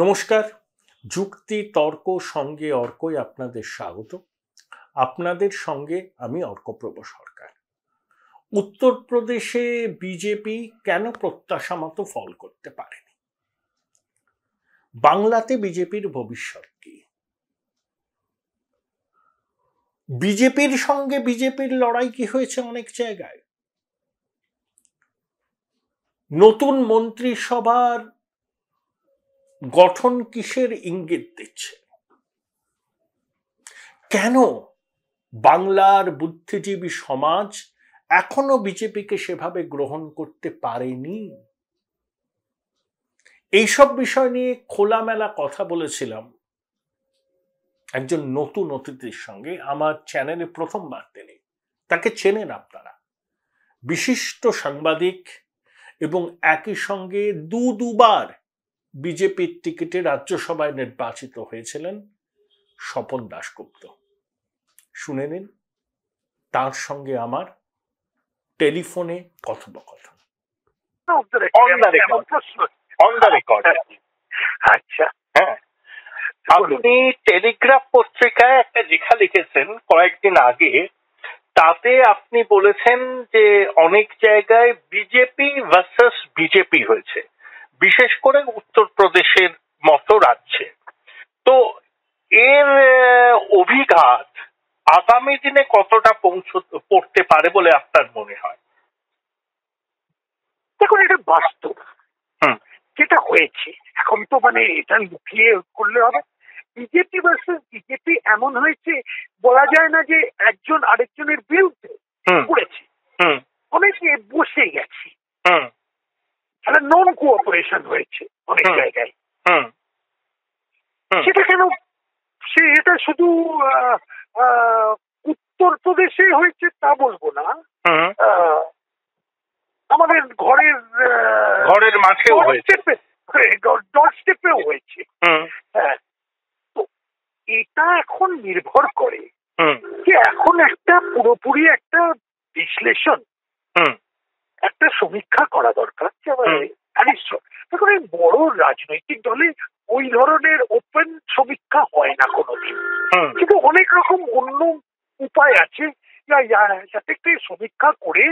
নমস্কার। যুক্তি তর্ক সঙ্গে অর্কই আপনাদের স্বাগত। আপনাদের সঙ্গে আমি অর্কপ্রভ সরকার। উত্তরপ্রদেশে বিজেপি কেন প্রত্যাশা মতো ফল করতে পারেনি? বাংলাতে বিজেপির ভবিষ্যৎ কি? বিজেপির সঙ্গে বিজেপির লড়াই কি হয়েছে অনেক জায়গায়? নতুন মন্ত্রিসভার গঠন কিসের ইঙ্গিত দিচ্ছে? কেন বাংলার বুদ্ধিজীবী সমাজ এখনো বিজেপিকে সেভাবে গ্রহণ করতে পারেনি? এইসব বিষয় নিয়ে খোলামেলা কথা বলেছিলাম একজন নতুন অতিথির সঙ্গে আমার চ্যানেলে প্রথমবার তিনি। তাকে চেনেন আপনারা, বিশিষ্ট সাংবাদিক এবং একই সঙ্গে দুবার বিজেপির টিকিটে রাজ্যসভায় নির্বাচিত হয়েছিলেন স্বপন দাশগুপ্ত। শুনে নিন তার সঙ্গে আমার টেলিফোনে কথোপকথন। আচ্ছা, হ্যাঁ, আপনি টেলিগ্রাফ পত্রিকায় একটা লেখা লিখেছেন কয়েকদিন আগে। তাতে আপনি বলেছেন যে অনেক জায়গায় বিজেপি ভার্সাস বিজেপি হয়েছে, বিশেষ করে উত্তরপ্রদেশের মতো রাজ্যে। তো এর অভিঘাত আগামী দিনে কতটা পড়তে পারে বলে আপনার মনে হয়? দেখুন, এটা বাস্তব যেটা হয়েছে। এখন তো এটা লুকিয়ে করলে হবে। বিজেপি ভার্সেস বিজেপি এমন হয়েছে, বলা যায় না যে একজন আরেকজনের বিরুদ্ধে করেছে, অনেকে বসে গেছে, একটা নন কোঅপারেশন হয়েছে অনেক জায়গায়। সেটা কেন, এটা শুধু উত্তরপ্রদেশে হয়েছে তা বলবো না, আমাদের ঘরের মাঠেও হয়েছে, ডট স্টেপেও হয়েছে। হ্যাঁ, তো এটা এখন নির্ভর করে যে এখন একটা পুরোপুরি একটা বিশ্লেষণ, একটা সমীক্ষা করা দরকার। দেখুন, এই বড় রাজনৈতিক দলে ওই ধরনের ওপেন সমীক্ষা হয় না কোনোদিন, কিন্তু অনেক রকম অন্য উপায় আছে যাতে একটা সমীক্ষা করে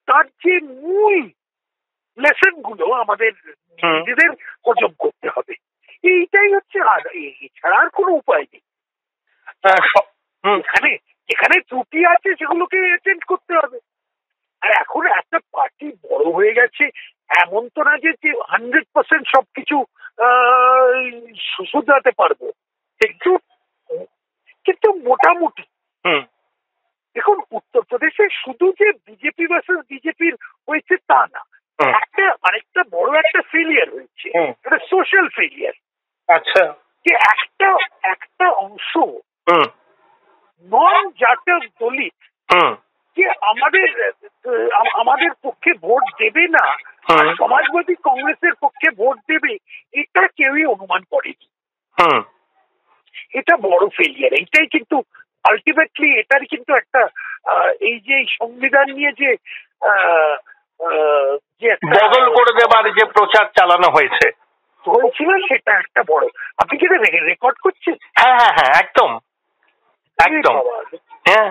তার যে মূল লেসন গুলো আমাদের নিজেদের হজম করতে হবে। এইটাই হচ্ছে, আর এছাড়া আর কোনো উপায় নেই। এখানে ত্রুটি আছে সেগুলোকে চেঞ্জ করতে হবে। আর এখন একটা পার্টি বড় হয়ে গেছে, এমন তো না যে 100% সবকিছু শুধরাতে পারবো, কিন্তু মোটামুটি। দেখুন, উত্তরপ্রদেশে শুধু যে বিজেপি ভার্সেস বিজেপির হয়েছে তা না, আরেকটা বড় একটা ফেলিয়ার হয়েছে, একটা সোশ্যাল ফেলিয়ার। আচ্ছা, যে একটা অংশ নন জাতীয় দলিত যে আমাদের পক্ষে ভোট দেবে না, সমাজবাদী কংগ্রেসের পক্ষে ভোট দেবে, এটা কেউই অনুমান করেনি। এটা বড় ফেলিয়ার। এইটাই কিন্তু আলটিমেটলি এটার কিন্তু একটা এই যে সংবিধান নিয়ে যে বদল করে দেবার যে প্রচার চালানো হয়েছিল, সেটা একটা বড়। আপনি কি রেকর্ড করছেন? হ্যাঁ হ্যাঁ হ্যাঁ, একদম একদম। হ্যাঁ,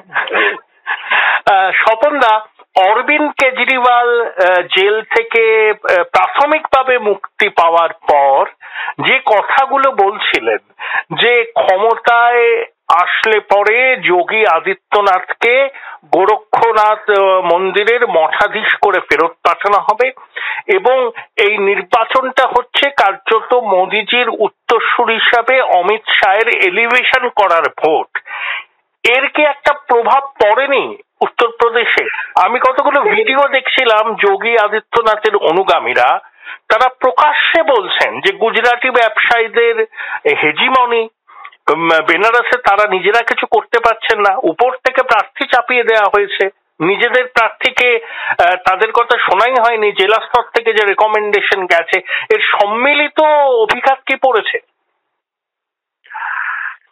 স্বপনদা, অরবিন্দ কেজরিওয়াল জেল থেকে প্রাথমিকভাবে মুক্তি পাওয়ার পর যে কথাগুলো বলছিলেন যে ক্ষমতায় আসলে পরে যোগী আদিত্যনাথকে গোরক্ষনাথ মন্দিরের মঠাধীশ করে ফেরত পাঠানো হবে এবং এই নির্বাচনটা হচ্ছে কার্যত মোদিজির উত্তরসূরি হিসাবে অমিত শাহের এলিভেশন করার ভোট, এর কি একটা প্রভাব পড়েনি উত্তরপ্রদেশে? আমি কতগুলো ভিডিও দেখছিলাম, যোগী আদিত্যনাথের অনুগামীরা তারা প্রকাশ্যে বলছেন যে গুজরাটি ব্যবসায়ীদের হেজিমনি, বেনারসে তারা নিজেরা কিছু করতে পারছেন না, উপর থেকে প্রার্থী চাপিয়ে দেওয়া হয়েছে, নিজেদের প্রার্থীকে তাদের কথা শোনাই হয়নি, জেলা স্তর থেকে যে রেকমেন্ডেশন গেছে, এর সম্মিলিত অভিঘাত কি পড়েছে?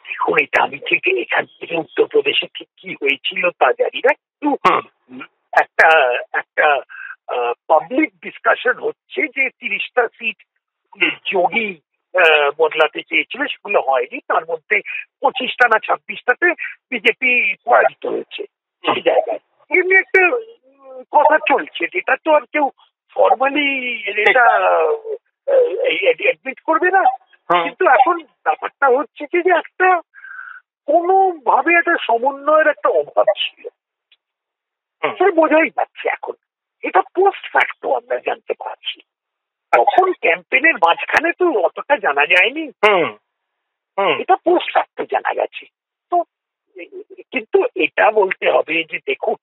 দেখুন, এটা আমি ঠিক এখান থেকে উত্তরপ্রদেশে ঠিক কি হয়েছিল তা জানি না, কিন্তু একটা পাবলিক ডিসকাশন হচ্ছে যে 30টা সিট আসলে সেগুলো হয়নি। তার মধ্যে 25টা না 26টাতে বিজেপি পরাজিত হয়েছে সেই জায়গায়। এমনি একটা কথা চলছে, যেটা তো আর কেউ ফর্মালি এটা অ্যাডমিট করবে না। কিন্তু এখন ব্যাপারটা হচ্ছে কি, যে একটা কোনো ভাবে একটা সমন্বয়ের একটা অভাব ছিল, সেটা বোঝাই যাচ্ছে এখন। এটা পোস্ট ফ্যাক্টো আমরা জানতে পারছি, তখন ক্যাম্পেইনের মাঝখানে তো অতটা জানা যায়নি, এটা পোস্ট ফ্যাক্টো জানা গেছে। তো কিন্তু এটা বলতে হবে যে দেখুন,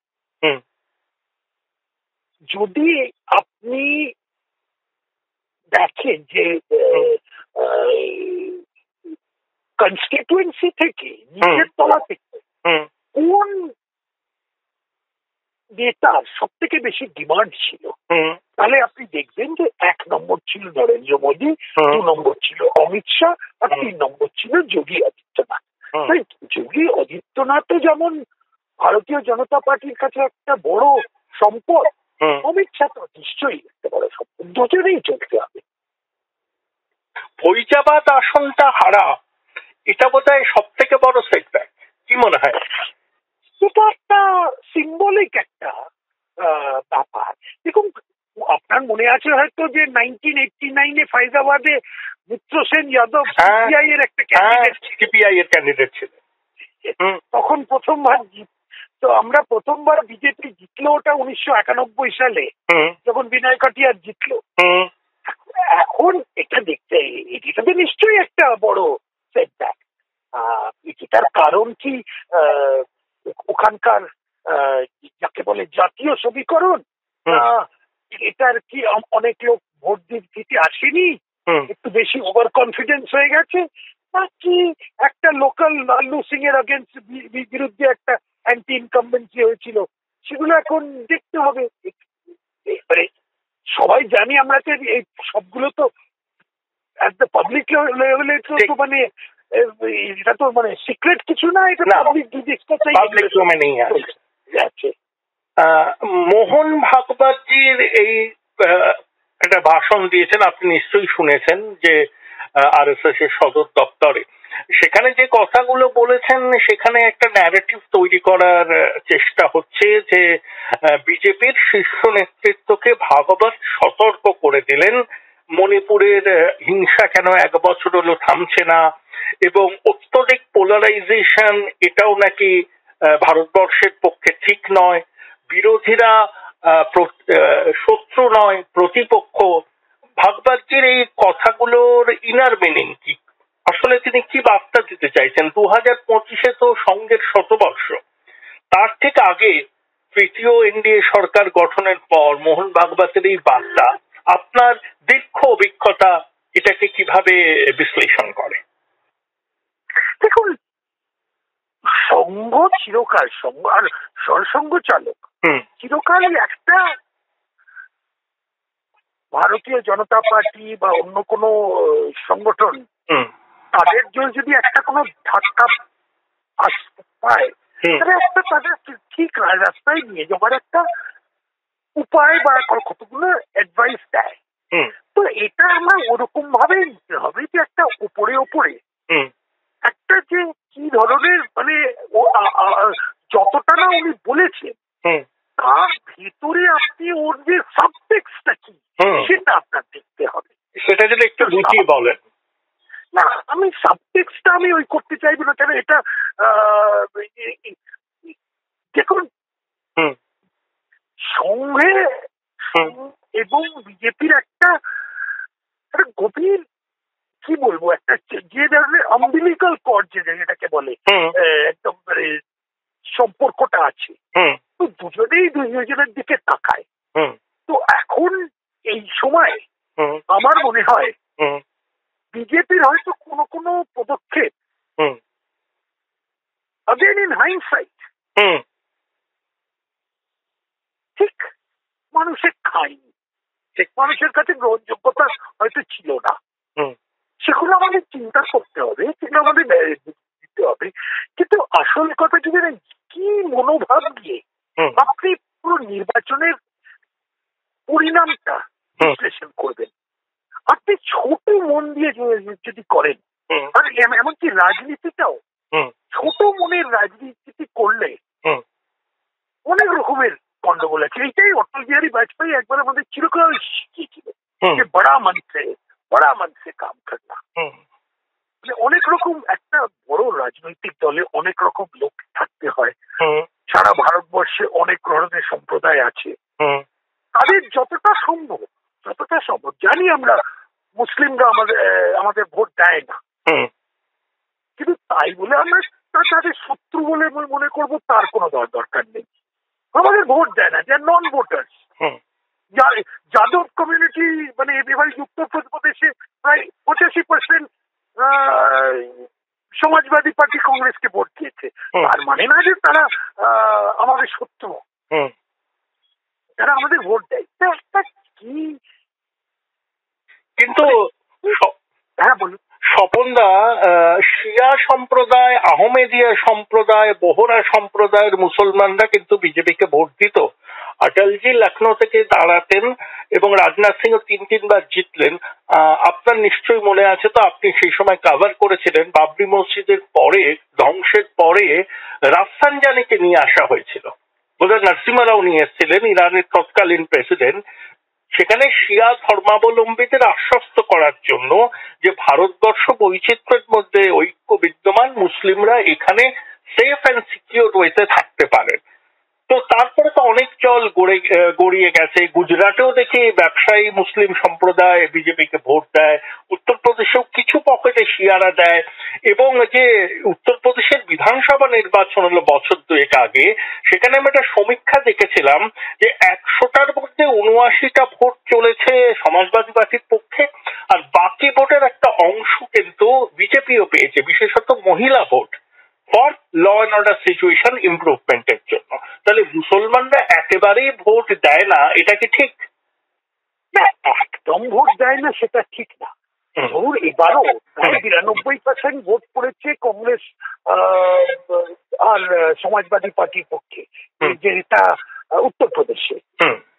যদি আপনি দেখেন যে কনস্টিটুয়েন্সি থেকে নিজের তলা থেকে কোন নেতার সব থেকে বেশি ডিমান্ড ছিল, তাহলে আপনি দেখবেন যে 1 নম্বর ছিল নরেন্দ্র মোদী, 2 নম্বর ছিল অমিত শাহ, আর 3 নম্বর ছিল যোগী আদিত্যনাথ। তাই যোগী আদিত্যনাথও যেমন ভারতীয় জনতা পার্টির কাছে একটা বড় সম্পদ, অমিত শাহ তো নিশ্চয়ই একটা বড় সম্পদ, দুজনেই চলতে হবে। ফৈজাবাদ আসনটা হারা, এটা বোধহয় সব থেকে বড় সেটব্যাক, কি মনে হয়? এটা একটা সিম্বলিক একটা ব্যাপার। দেখুন, আপনার মনে আছে হয়তো যে 1989-এ ফৈজাবাদে মিত্র সেন যাদব সিপিআই এর একটা ক্যান্ডিডেট ছিল। তখন প্রথমবার তো আমরা প্রথমবার বিজেপি জিতলো ওটা 1991 সালে, যখন বিনয় কাটিয়ার জিতলো। এখন এটা দেখতে, এটা তো নিশ্চয়ই একটা বড় সেটব্যাক। এটার কারণ কি ওখানকার যাকে বলে জাতীয় সমীকরণ, এটার কি অনেক লোক ভোট দিতে আসেনি, একটু বেশি ওভার কনফিডেন্স হয়ে গেছে, নাকি একটা লোকাল লাল্লু সিং এর বিরুদ্ধে একটা অ্যান্টি ইনকামবেন্সি হয়েছিল, সেগুলো এখন দেখতে হবে। এবারে সবাই জানি আমরা যে এই সবগুলো তো অ্যাট দ্য পাবলিক লেভেলে তো মানে এটা তো মানে সিক্রেট কিছু না, এটা পাবলিক ডোমেইনেই আছে। মোহন ভাগবতজির এই একটা ভাষণ দিয়েছেন, আপনি নিশ্চয়ই শুনেছেন, যে আরএসএস এর সদর দপ্তরে। সেখানে যে কথাগুলো বলেছেন, সেখানে একটা ন্যারেটিভ তৈরি করার চেষ্টা হচ্ছে যে বিজেপির শীর্ষ নেতৃত্বকে ভাগবত সতর্ক করে দিলেন, মণিপুরের হিংসা কেন 1 বছর হলো থামছে না, এবং অত্যধিক পোলারাইজেশন এটাও নাকি ভারতবর্ষের পক্ষে ঠিক নয়, বিরোধীরা শত্রু নয়, প্রতিপক্ষ। ভাগবতজির এই কথাগুলোর ইনার মিনিং কি? আসলে তিনি কি বার্তা দিতে চাইছেন? 2025-এ তো সঙ্গের শতবর্ষ, তার ঠিক আগে তৃতীয় এনডিএ সরকার গঠনের পর মোহন ভাগবতের এই বার্তা, আপনার দীর্ঘ অভিজ্ঞতা এটাকে কিভাবে বিশ্লেষণ করে? দেখুন, সংঘ চিরকাল, সংঘ আর সরসংঘ চালক চিরকালই একটা ভারতীয় জনতা পার্টি বা অন্য কোনো সংগঠন তাদের যদি একটা কোনো ধাক্কা পায়, তাহলে একটা তাদের ঠিক রাস্তায় নিয়ে যাওয়ার একটা উপায় বা কতগুলো অ্যাডভাইস দেয়। তো এটা আমরা ওরকম ভাবে নিতে হবে যে একটা উপরে উপরে একটা যে কি ধরনের মানে যতটা না উনি বলেছেন, তার ভেতরে আপনি ওর যে সাবটেক্সটটা কি সেটা আপনার দেখতে হবে। সেটা যদি একটু বুঝিয়ে বলেন। না, আমি সাবটেক্সটটা আমি ওই করতে চাইবো না, কেন এটা দেখুন, সংঘে এবং বিজেপির একটা গভীর কি বলবো, একটা যে ধরনের আম্বিলিকাল কর্ড যেটাকে বলে একদম সম্পর্কটা আছে, তো দুজনেই দুজনের দিকে তাকায়। তো এখন এই সময় আমার মনে হয় বিজেপির হয়তো কোনো কোনো পদক্ষেপ again in hindsight ঠিক মানুষের খায়নি, মানুষের কাছে গ্রহণযোগ্যতা হয়তো ছিল না। সেগুলো আমাদের চিন্তা করতে হবে, সেগুলো আমাদের দিতে হবে। কিন্তু আসল কথা কি জানেন, কি মনোভাব দিয়ে আপনি পুরো নির্বাচনের পরিণামটা বিশ্লেষণ করবেন। আপনি ছোট মন দিয়ে যদি করেন, আর রাজনীতিটাও ছোট মনের রাজনীতি করলে অনেক রকমের গন্ডগোল আছে। এইটাই অটল বিহারী বাজপেয়ী একবার আমাদের চিরকাল শিখিয়েছিল যে বড়া মনসে কাম করনা। অনেক রকম একটা বড় রাজনৈতিক দলে অনেক রকম লোক থাকতে হয়। সারা ভারতবর্ষে অনেক ধরনের সম্প্রদায় আছে, তাদের যতটা সম্ভব জানি আমরা মুসলিমরা আমাদের ভোট দেয় না, কিন্তু তাই বলে আমরা তাদের শত্রু বলে মনে করবো তার কোনো দরকার নেই। আমাদের ভোট দেয় না, যে নন ভোটার্স। যাদব কমিউনিটি মানে এবার উত্তরপ্রদেশে প্রায় 85% সমাজবাদী পার্টি কংগ্রেসকে ভোট দিয়েছে। তার মানে না যে তারা আমাদের শত্রু, তারা আমাদের ভোট দেয়। কি কিন্তু হ্যাঁ বলুন। স্বপনদা, শিয়া সম্প্রদায়, আহমেদিয়া সম্প্রদায়, বোহরা সম্প্রদায়ের মুসলমানরা কিন্তু বিজেপিকে ভোট দিত। অটলজি লখনৌ থেকে দাঁড়াতেন এবং রাজনাথ সিংহ 3-3বার জিতলেন। আপনার নিশ্চয়ই মনে আছে, তো আপনি সেই সময় কভার করেছিলেন বাবরি মসজিদের পরে, ধ্বংসের পরে রাফসানজানিকে নিয়ে আসা হয়েছিল, বোধহয় নরসিমা রাও নিয়ে এসেছিলেন, ইরানের তৎকালীন প্রেসিডেন্ট। সেখানে শিয়া ধর্মাবলম্বীদের আশ্বস্ত করার জন্য যে ভারতবর্ষ বৈচিত্র্যের মধ্যে ঐক্য বিদ্যমান, মুসলিমরা এখানে সেফ অ্যান্ড সিকিউর ওয়েতে থাকতে পারেন। তো তারপরে তো অনেক জল গড়িয়ে গেছে। গুজরাটেও দেখি ব্যবসায়ী মুসলিম সম্প্রদায় বিজেপিকে ভোট দেয়, উত্তরপ্রদেশেও কিছু পকেটে শিয়ারা দেয়। এবং যে উত্তরপ্রদেশের বিধানসভা নির্বাচন হলো বছর 2 আগে, সেখানে আমি একটা সমীক্ষা দেখেছিলাম যে 100টার মধ্যে 79টা ভোট চলেছে সমাজবাদী পার্টির পক্ষে, আর বাকি ভোটের একটা অংশ কিন্তু বিজেপিও পেয়েছে, বিশেষত মহিলা ভোট, for law and order situation ইমপ্রুভমেন্টের জন্য। তাহলে মুসলমানরা একেবারেই ভোট দেয় না, এটা কি ঠিক? না, একদম ভোট দেয় না সেটা ঠিক না। ধরুন এবারও 92% ভোট পড়েছে কংগ্রেস আর সমাজবাদী পার্টির পক্ষে, যেটা উত্তরপ্রদেশে।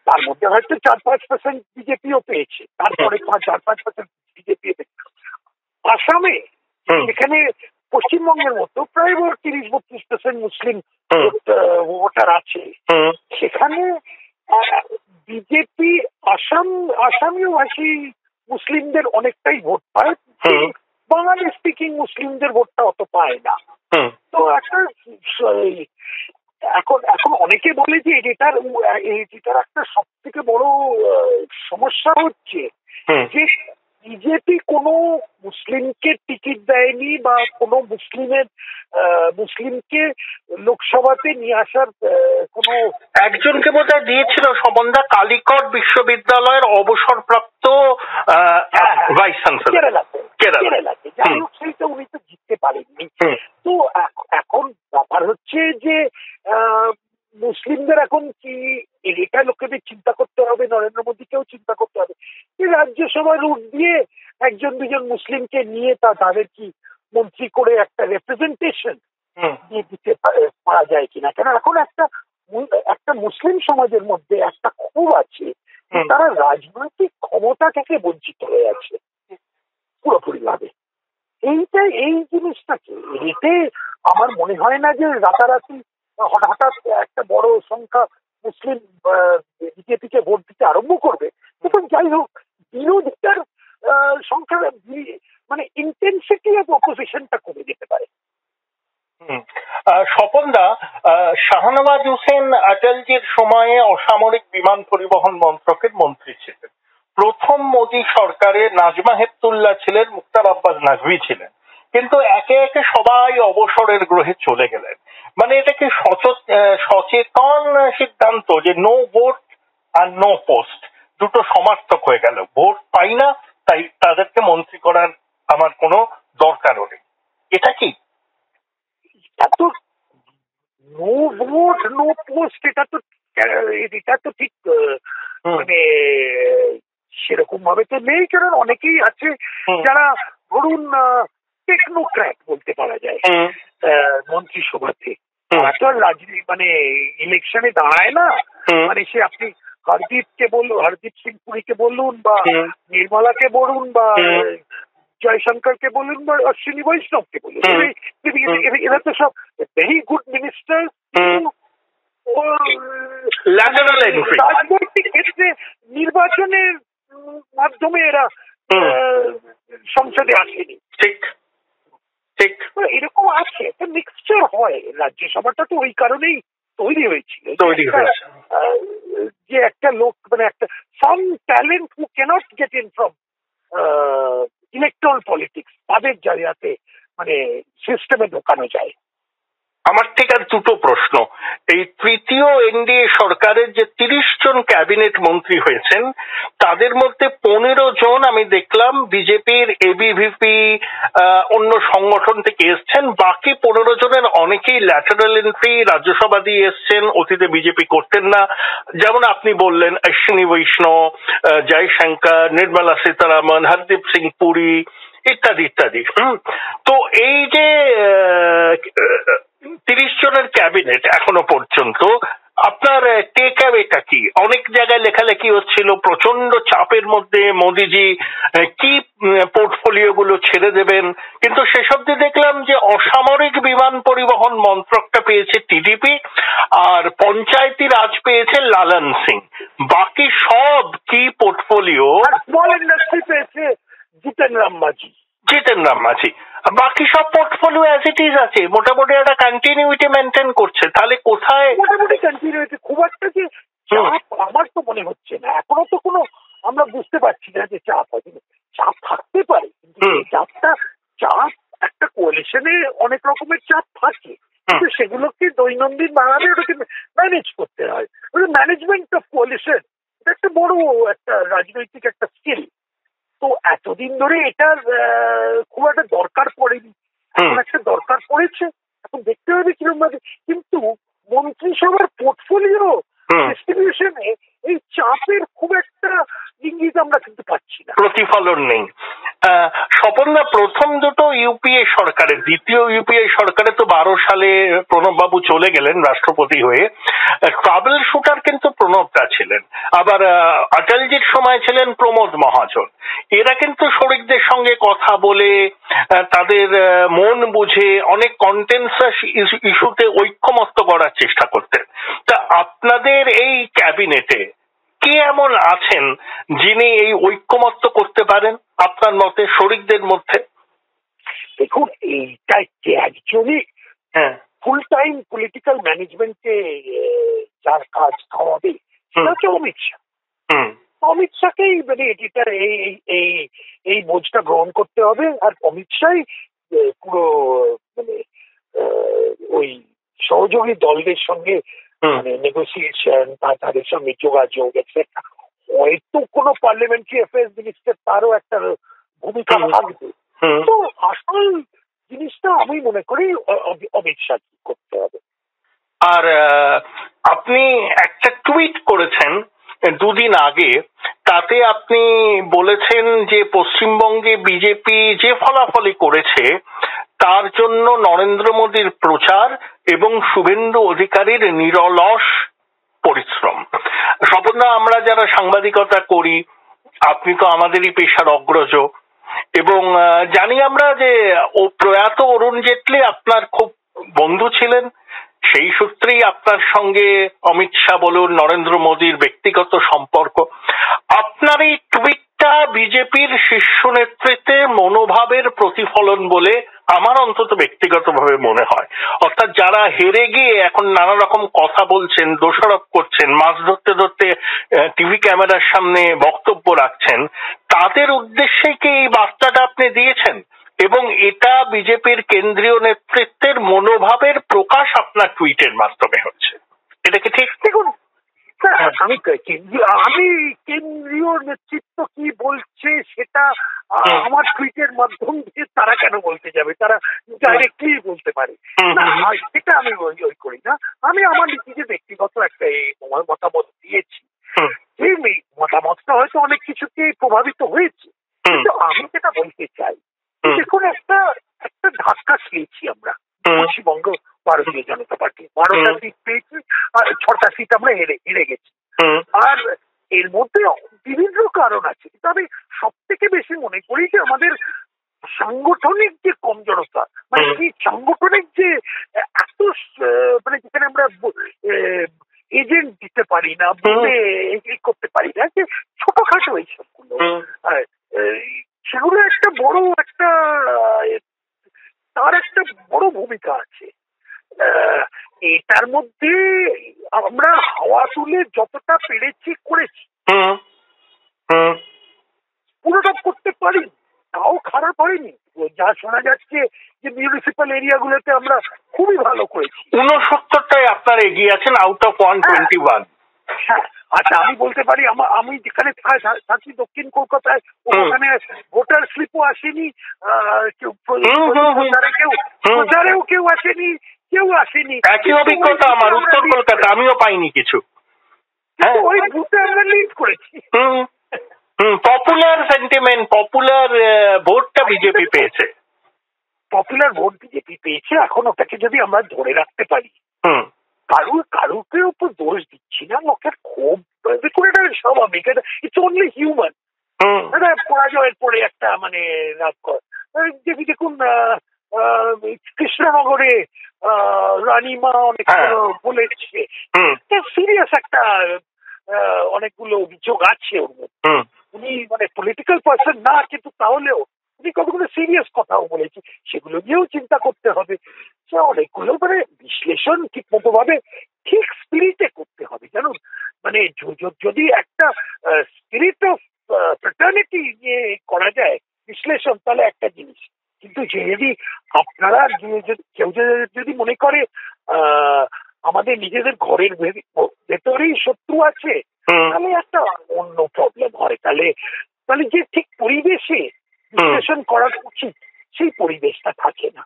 তার মধ্যে হয়তো 4-5% বিজেপিও পেয়েছে, তারপরে 4-5% বিজেপি। আসামে, এখানে পশ্চিমবঙ্গের মতো প্রায় 30-32% মুসলিম ভোটার আছে, সেখানে বিজেপি আসামীয় ভাষী মুসলিমদের অনেকটাই ভোট পায়, বাঙালি স্পিকিং মুসলিমদের ভোটটা অত পায় না। তো এখন অনেকে বলে যে এটার একটা সব থেকে বড় সমস্যা হচ্ছে যে বিজেপি কোনো মুসলিমকে টিকিট দেয়নি, বা কোনো মুসলিমকে লোকসভাতে নিয়ে আসার কোনো। একজনকে বোধহয় দিয়েছিল সম্বন্ধা, কালিকট বিশ্ববিদ্যালয়ের অবসরপ্রাপ্ত ভাইস চ্যান্সেলর কেরালাতে। যাই হোক, সেইটা উনি তো জিততে পারেননি। তো এখন ব্যাপার হচ্ছে যে মুসলিমদের এখন কি, এটা লোকেদের চিন্তা করতে হবে, নরেন্দ্র মোদীকেও চিন্তা করতে হবে যে রাজ্যসভার রুট দিয়ে 1-2জন মুসলিমকে নিয়ে তাদের কি মন্ত্রী করে একটা রিপ্রেজেন্টেশন দিয়ে দিতে পারা যায় কিনা। কেন এখন একটা মুসলিম সমাজের মধ্যে একটা ক্ষোভ আছে, তারা রাজনৈতিক ক্ষমতা থেকে বঞ্চিত হয়ে আছে পুরোপুরি ভাবে। এই জিনিসটাকে এতে আমার মনে হয় না যে রাতারাতি হঠাৎ একটা বড় সংখ্যা মুসলিম বিজেপিকে ভোট দিতে আরম্ভ করবে। কিন্তু যাই হোক, বিরোধিতার সংখ্যা মানে ইন্টেন্সিটি অফ অপোজিশনটা কমে যেতে পারে। স্বপনদা, শাহনওয়াজ হোসেন অটলজির সময়ে অসামরিক বিমান পরিবহন মন্ত্রকের মন্ত্রী ছিলেন। প্রথম মোদী সরকারে নাজমা হেপতুল্লাহ ছিলেন, মুখতার আব্বাস নাকভি ছিলেন। কিন্তু একে একে সবাই অবসরের গ্রহে চলে গেলেন। মানে এটা কি সচেতন সিদ্ধান্ত যে নো ভোট আর নো পোস্ট, দুটো সমার্থক হয়ে গেল, ভোট পাই না তাই তাদেরকে মন্ত্রী করার আমার কোনো দরকারও নেই, এটা কি? তো নো ভোট নো পোস্ট, এটা তো ঠিক মানে সেরকম ভাবে তো নেই। কারণ অনেকেই আছে যারা ধরুন টেকনোক্র্যাট বলতে পারা যায় মন্ত্রিসভাতে, তো রাজনীতি মানে ইলেকশনে দাঁড়ায় না। মানে সে আপনি হরদীপ সিং পুরীকে বলুন, বা নির্মলাকে বলুন, বা জয়শঙ্করকে বলুন বা অশ্বিনী বৈষ্ণবকে বলুন, এরা তো সব ভেরি গুড মিনিস্টার, রাজনৈতিক ক্ষেত্রে নির্বাচনের মাধ্যমে এরা সংসদে আসেনি। ঠিক ঠিক এরকম আছে, একটা মিক্সচার হয়। রাজ্যসভাটা তো ওই কারণেই তৈরি হয়েছিল যে একটা লোক মানে একটা some talent who cannot get in from electoral politics, তাদের জায়গাতে মানে সিস্টেমে ঢোকানো যায়। আমার ঠিক আর দুটো প্রশ্ন। এই তৃতীয় এনডিএ সরকারের যে 30 জন ক্যাবিনেট মন্ত্রী হয়েছেন তাদের মধ্যে 15 জন আমি দেখলাম বিজেপির এবিভিপি অন্য সংগঠন থেকে এসছেন, বাকি 15 জনের অনেকেই ল্যাটারাল এন্ট্রি, রাজ্যসভা দিয়ে এসছেন, অতীতে বিজেপি করতেন না। যেমন আপনি বললেন অশ্বিনী বৈষ্ণব, জয়শঙ্কর, নির্মলা সীতারামন, হরদীপ সিং পুরী ইত্যাদি ইত্যাদি। তো এই যে 30 জনের ক্যাবিনেট এখনো পর্যন্ত আপনার টেক অ্যাওয়েটা কি? অনেক জায়গায় লেখালেখি হচ্ছিল প্রচন্ড চাপের মধ্যে মোদিজি কি পোর্টফোলিও গুলো ছেড়ে দেবেন, কিন্তু সেসব দিয়ে দেখলাম যে অসামরিক বিমান পরিবহন মন্ত্রকটা পেয়েছে টিডিপি আর পঞ্চায়েতি রাজ পেয়েছে লালন সিং, বাকি সব কি পোর্টফোলিও স্মল ইন্ডাস্ট্রি পেয়েছে জিতেন রাম মাঝি, বাকি সব পোর্টফোলিও অ্যাজ ইট ইজ আছে, মোটামুটি একটা কন্টিনিউইটি মেনটেন করছে। তাহলে কোথায় মোটামুটি কন্টিনিউইটি? খুব একটা যে চাপ আমার তো মনে হচ্ছে না, এখনো তো কোনো আমরা বুঝতে পারছি না যে চাপ আছে। চাপ থাকতে পারে, কিন্তু চাপ একটা কোয়ালিশনে অনেক রকমের চাপ থাকে, কিন্তু সেগুলোকে দৈনন্দিন বাঙালি ওটাকে ম্যানেজ করতে হয়। ম্যানেজমেন্ট অফ কোয়ালিশন এটা একটা বড় একটা রাজনৈতিক একটা স্কিল। তো এতদিন ধরে এটার খুব একটা দরকার পড়েনি, এখন একটা দরকার পড়েছে, এখন দেখতে হবে কিরকম ভাবে। কিন্তু মন্ত্রিসভার পোর্টফোলিও ডিস্ট্রিবিউশনে এই চাপের খুব একটা ইঙ্গিত আমরা কিন্তু পাচ্ছি না, প্রতিফলন নেই। স্বপনদা, প্রথম দুটো ইউপিএ সরকারের, দ্বিতীয় ইউপিএ সরকারে তো 12 সালে প্রণববাবু চলে গেলেন রাষ্ট্রপতি হয়ে, ট্রাভেল শুটার কিন্তু প্রণবদা ছিলেন, আবার অটলজির সময় ছিলেন প্রমোদ মহাজন। এরা কিন্তু শরিকদের সঙ্গে কথা বলে তাদের মন বুঝে অনেক কন্টেনসাস ইস্যুতে ঐক্যমত্য করার চেষ্টা করতেন। তা আপনাদের এই ক্যাবিনেটে কে এমন আছেন যিনি এই ঐক্যমত্য করতে পারেন আপনার মতে শরিকদের মধ্যে? দেখুন, এইটা একজনই ফুল টাইম পলিটিক্যাল ম্যানেজমেন্টে যার কাজ খাওয়াবে সেটা হচ্ছে অমিত শাহ। অমিত শাহকেই মানে এটিটা এই বোঝটা গ্রহণ করতে হবে, আর অমিত শাহই পুরো মানে ওই সহযোগী দলদের সঙ্গে মানে নেগোসিয়েশন, তাদের সঙ্গে যোগাযোগ এটসেট্রা। হয়তো কোনো পার্লামেন্টারি অ্যাফেয়ার্স মিনিস্টার তারও একটা ভূমিকা থাকবে, তো আসল জিনিসটা আমি মনে করি অমিত শাহ করতে হবে। আর আপনি একটা টুইট করেছেন দুদিন আগে, তাতে আপনি বলেছেন যে পশ্চিমবঙ্গে বিজেপি যে ফলাফলই করেছে তার জন্য নরেন্দ্র মোদীর প্রচার এবং শুভেন্দু অধিকারীর নিরলস পরিশ্রম। স্বপনদা, আমরা যারা সাংবাদিকতা করি, আপনি তো আমাদেরই পেশার অগ্রজ, এবং জানি আমরা যে প্রয়াত অরুণ জেটলি আপনার খুব বন্ধু ছিলেন, সেই সূত্রেই আপনার সঙ্গে অমিত শাহ বলুন, নরেন্দ্র মোদীর ব্যক্তিগত সম্পর্ক। আপনার এই টুইটটা বিজেপির শীর্ষ নেতৃত্বের মনোভাবের প্রতিফলন বলে আমার অন্তত ব্যক্তিগতভাবে মনে হয়। অর্থাৎ যারা হেরে গিয়ে এখন নানা রকম কথা বলছেন, দোষারোপ করছেন, মাছ ধরতে ধরতে টিভি ক্যামেরার সামনে বক্তব্য রাখছেন, তাদের উদ্দেশ্যে কি এই বার্তাটা আপনি দিয়েছেন? এবং এটা বিজেপির কেন্দ্রীয় নেতৃত্বের মনোভাবের প্রকাশ আপনার টুইটের মাধ্যমে হচ্ছে, এটা কি ঠিক? দেখুন, আমি কেন্দ্রীয় নেতৃত্ব কি বলছে সেটা আমার টুইটের মাধ্যম দিয়ে তারা কেন বলতে যাবে, তারা ডাইরেক্টলি বলতে পারে না, সেটা আমি ওই করি না। আমি আমার নিজে ব্যক্তিগত একটা মতামত দিয়েছি, এই মতামতটা হয়তো অনেক কিছুকে প্রভাবিত হয়েছে, কিন্তু আমি যেটা বলতে চাই, দেখুন একটা ধাক্কা খেয়েছি আমরা পশ্চিমবঙ্গ ভারতীয় জনতা পার্টি, 12টা সিট পেয়েছি আর 6টা সিট আমরা হেরে গেছি। আর এর মধ্যে বিভিন্ন কারণ আছে, কিন্তু আমি সব থেকে বেশি মনে করি যে আমাদের সাংগঠনিক যে কমজোরতা, মানে কি সাংগঠনিক যে এত মানে যেখানে আমরা এজেন্ট দিতে পারি না, বলে করতে পারি না, যে ছোটখাটো এইসবগুলো, সেগুলো একটা বড় একটা তার একটা বড় ভূমিকা আছে। এটার মধ্যে আমরা হাওয়া তুলে যতটা পেরেছি করেছি, পুরোটা করতে পারি, তাও খারাপ হয়নি। যা শোনা যাচ্ছে যে মিউনিসিপ্যাল এরিয়াগুলোতে আমরা খুবই ভালো করেছি। 69টাই আপনার এগিয়ে আছেন আউট অফ 121। হ্যাঁ, আচ্ছা, আমি বলতে পারি আমি যেখানে থাকি দক্ষিণ কলকাতায়, ওখানে ভোটার স্লিপও আসেনি, প্রচারেও কেউ আসেনি, কেউ আসেনি। একই অভিজ্ঞতা আমার, উত্তর কলকাতা, আমিও পাইনি কিছু। ওই বুথে আমরা লিড করেছি। পপুলার সেন্টিমেন্ট, পপুলার ভোটটা বিজেপি পেয়েছে, পপুলার ভোট বিজেপি পেয়েছে। এখন ওটাকে যদি আমরা ধরে রাখতে পারি, কারুকে উপর দোষ দিচ্ছি না, লোকের ক্ষোভ দেখুন, এটা স্বাভাবিক, ইটস অনলি হিউম্যান। পরাজয়ের পরে একটা মানে রাগ কর, দেখুন কৃষ্ণনগরে রানীমা অনেক বলেছে, সিরিয়াস একটা অনেকগুলো অভিযোগ আছে ওর মধ্যে। উনি মানে পলিটিক্যাল পার্সন না, কিন্তু তাহলেও উনি কতগুলো সিরিয়াস কথাও বলেছে, সেগুলো নিয়েও চিন্তা করতে হবে। সে অনেকগুলো মানে বিশ্লেষণ ঠিক মতো ভাবে ঠিক স্পিরিটে করতে হবে, জানুন। মানে যদি একটা স্পিরিট অফ ফ্রেটার্নিটি নিয়ে করা যায় বিশ্লেষণ, তাহলে একটা জিনিস। কিন্তু যদি আপনারা কেউ যদি মনে করে আমাদের নিজেদের ঘরের ভেতরেই শত্রু আছে, তাহলে একটা অন্য প্রবলেম হয়। তাহলে যে ঠিক পরিবেশে বিশ্লেষণ করা উচিত, সেই পরিবেশটা থাকে না।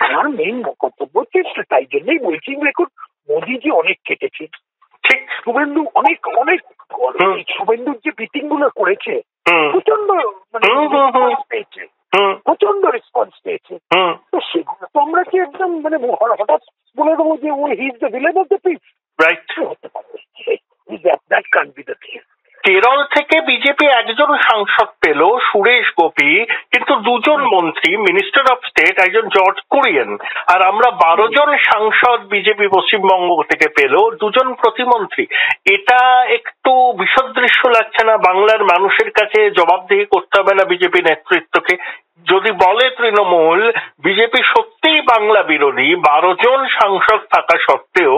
আমার মেইন কর্তব্য হচ্ছে, তাই জন্যই বলছি, দেখুন মোদিজি অনেক কেটেছে, ঠিক শুভেন্দু অনেক শুভেন্দুর যে মিটিং গুলো করেছে, প্রচন্ড মানে পেয়েছে, প্রচন্ড রেসপন্স পেয়েছে। তো সেগুলো তো আমরা কি একদম মানে হঠাৎ বলে দেবো যে ও he is the villain of the piece? Right, হতে পারবে। That can be the thing. Kerala থেকে বিজেপি একজন সাংসদ পেল, সুরেশ গোপী, কিন্তু দুজন মন্ত্রী, মিনিস্টার অফ স্টেট, একজন জর্জ কুরিয়েন। আর আমরা 12 জন সাংসদ বিজেপি পশ্চিমবঙ্গ থেকে পেল, 2 জন প্রতিমন্ত্রী। এটা একটু বিসদৃশ্য লাগছে না? বাংলার মানুষের কাছে জবাবদিহি করতে হবে না বিজেপি নেতৃত্বকে? যদি বলে তৃণমূল বিজেপি সত্যিই বাংলা বিরোধী, 12 জন সাংসদ থাকা সত্ত্বেও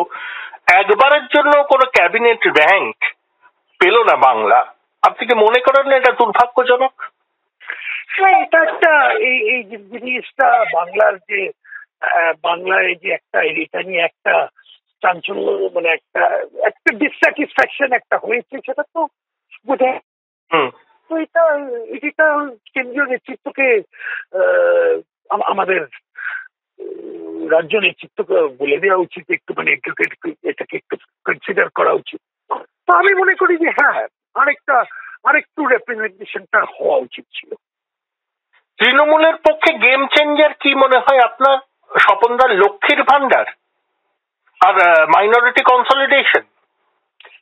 একবারের জন্য কোনো ক্যাবিনেট র্যাঙ্ক পেল না বাংলা, আপনি কি মনে করেন না এটা দুর্ভাগ্যজনক? হ্যাঁ, এটা একটা এই জিনিসটা বাংলায় যে একটা এটা নিয়ে একটা চাঞ্চল্য, মানে একটা ডিসস্যাটিসফ্যাকশন একটা হয়েছে, সেটা তো বোঝা। তো এটা কেন্দ্রীয় নেতৃত্বকে, আমাদের রাজ্য নেতৃত্বকে বলে দেওয়া উচিত, একটু মানে এটাকে একটু কনসিডার করা উচিত। তো আমি মনে করি যে হ্যাঁ, আরেকটু রেপ্রেজেন্টেশনটা হওয়া উচিত ছিল। তৃণমূলের পক্ষে গেম চেঞ্জার কি মনে হয় আপনার? স্বপনদার লক্ষ্মীর ভান্ডার আর মাইনরিটি কনসলিডেশন?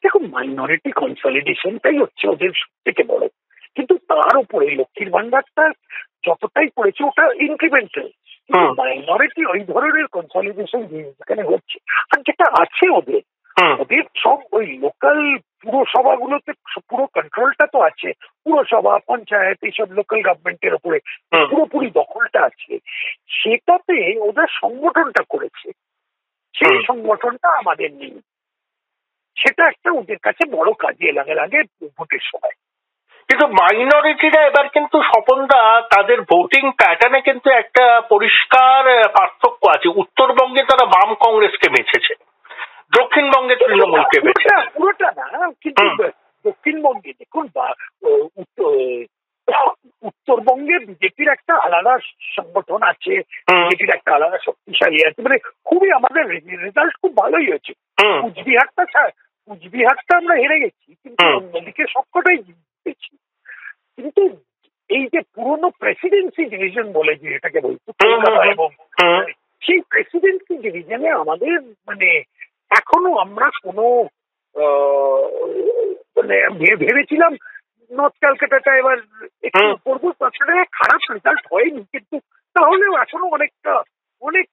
দেখুন, মাইনরিটি কনসলিডেশনটাই হচ্ছে ওদের সব থেকে বড়, কিন্তু তার উপরে লক্ষ্মীর ভান্ডারটা যতটাই পড়েছে ওটা ইনক্রিমেন্টাল। মাইনরিটি ওই ধরনের কনসলিডেশন যেখানে হচ্ছে, আর যেটা আছে ওদের সব ওই লোকাল পুরসভাগুলোতে পুরো কন্ট্রোলটা তো আছে, পুরসভা, পঞ্চায়েত, এইসব লোকাল গভর্নমেন্টের উপরে পুরোপুরি দখলটা আছে। সেটাতে ওরা সংগঠনটা করেছে, সেই সংগঠনটা আমাদের নেই। সেটা একটা ওদের কাছে বড় কাজে লাগে ভোটের সময়। কিন্তু মাইনরিটিরা এবার কিন্তু স্বপনদা তাদের ভোটিং প্যাটার্নে কিন্তু একটা পরিষ্কার পার্থক্য আছে। উত্তরবঙ্গে তারা বাম কংগ্রেসকে বেছেছে, দক্ষিণবঙ্গে তৃণমূলকে বেছেছে। পুরোটা না, কিন্তু দক্ষিণবঙ্গে দেখুন, উত্তরবঙ্গে বিজেপির একটা আলাদা সংগঠন আছে, বিজেপির একটা আলাদা শক্তিশালী আছে, মানে খুবই আমাদের রেজাল্ট খুব ভালোই হয়েছে। কুচবিহারটা আমরা হেরে গেছি, কিন্তু অন্যদিকে সবকটাই জিতেছি। কিন্তু এই যে পুরনো প্রেসিডেন্সি ডিভিশন বলে যে এটাকে বলছি, এবং সেই প্রেসিডেন্সি ডিভিশনে আমাদের মানে এখনো আমরা কোনো মানে ভেবেছিলাম নর্থ ক্যালকাটাটা এবার একটু করবো, তাছাড়া খারাপ রেজাল্ট হয়নি, কিন্তু তাহলেও এখনো অনেক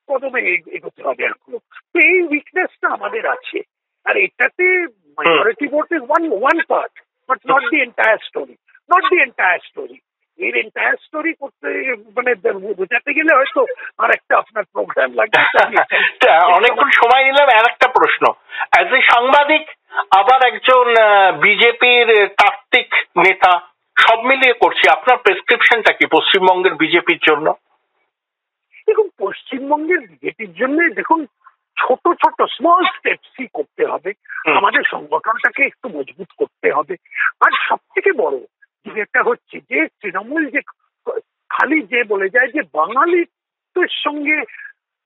কদমে এগোতে হবে এখনো। তো এই উইকনেসটা আমাদের আছে, আর এটাতে minority vote is one part, but not the entire story. এর এন্টায়ার স্টোরি করতে মানে বোঝাতে গেলে হয়তো আর একটা আপনার প্রোগ্রাম লাগবে। অনেকক্ষণ সময় নিলাম। আর একটা প্রশ্ন, অ্যাজ এ সাংবাদিক, আবার একজন বিজেপির তাত্ত্বিক নেতা, সব মিলিয়ে করছি, আপনার প্রেসক্রিপশনটা কি পশ্চিমবঙ্গের বিজেপির জন্য? দেখুন, পশ্চিমবঙ্গের বিজেপির জন্য দেখুন ছোট ছোট স্মল স্টেপসই করতে হবে। আমাদের সংগঠনটাকে একটু মজবুত করতে হবে। আর সব থেকে বড় যেটা হচ্ছে যে তৃণমূল যে খালি যে বলে যায় যে বাঙালিত্বের সঙ্গে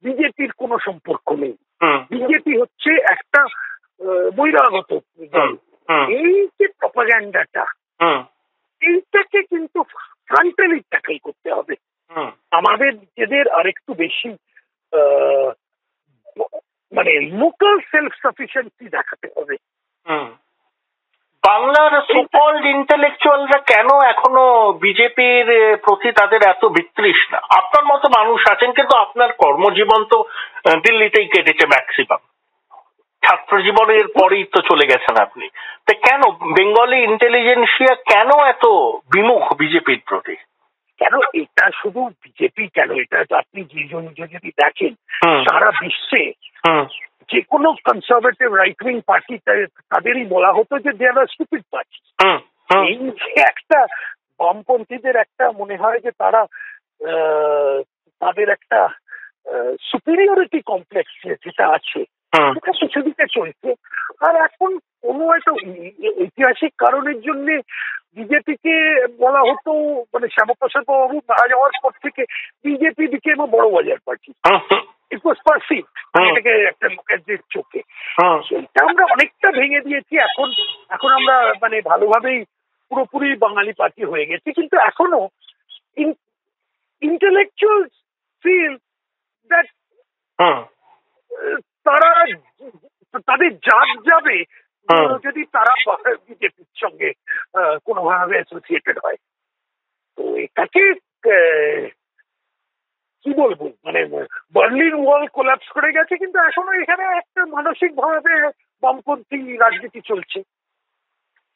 বিজেপির কোনো সম্পর্ক নেই, বিজেপি হচ্ছে একটা বহিরাগত দল, এই যে প্রপাগান্ডাটা, এইটাকে কিন্তু ফ্রন্টালি ট্যাকল করতে হবে। আমাদের নিজেদের আরেকটু বেশি মানে লোকাল সেলফ সাফিসিয়েন্সি দেখাতে হবে। বাংলার সুকল্ড ইন্টেলেকচুয়ালরা কেন এখনো বিজেপির প্রতি তাদের এত বিতৃষ্ণা? আপনার মতো মানুষ আছেন, কিন্তু আপনার কর্মজীবন তো দিল্লিতেই কেটেছে ম্যাক্সিমাম, ছাত্র জীবনের পরেই তো চলে গেছেন আপনি। তো কেন বেঙ্গলি ইন্টেলিজেন্সিয়া কেন এত বিমুখ বিজেপির প্রতি? কেন এটা শুধু বিজেপি কেন, এটা আপনি যদি দেখেন সারা বিশ্বে যে কোনো কনসারভেটিভ রাইট উইং পার্টি তাদেরই বলা হতো যে দে আর স্টুপিড পার্টি। এই যে একটা বামপন্থীদের একটা মনে হয় যে তারা তাদের একটা সুপিরিয়রিটি কমপ্লেক্স যেটা আছে সেটা কিছুদিকে চলছে। আর এখন কোনো একটা ঐতিহাসিক কারণের জন্য বিজেপিকে বলা হতো, মানে শ্যামাপ্রসাদ বাবু মারা যাওয়ার পর থেকে বিজেপি বিকেম বড় বাজার পার্টি। ইট ওয়াজ পারসিভড, এটাকে একটা লোকের যে চোখে, সেটা আমরা অনেকটা ভেঙে দিয়েছি। এখন আমরা মানে ভালোভাবেই পুরোপুরি বাঙালি পার্টি হয়ে গেছি। কিন্তু এখনো ইন্টেলেকচুয়াল ফিল দ্যাট তারা তাদের জাত যাবে যদি তারা বিজেপির সঙ্গে কোনোভাবে অ্যাসোসিয়েটেড হয়। তো এটাকে কি বলবো, মানে বার্লিন ওয়াল কোলাপস করে গেছে, কিন্তু এখনো এখানে একটা মানসিক ভাবে বামপন্থী রাজনীতি চলছে।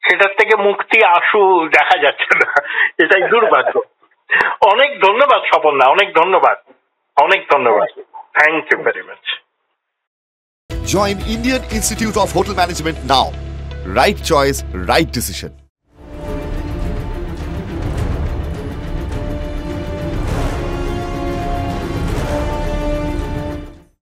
সেটার থেকে মুক্তি আসু দেখা যাচ্ছে না, এটাই দুর্ভাগ্য। অনেক ধন্যবাদ স্বপনদা, অনেক ধন্যবাদ। Thank you very much. Join Indian Institute of Hotel Management now. Right choice, right decision.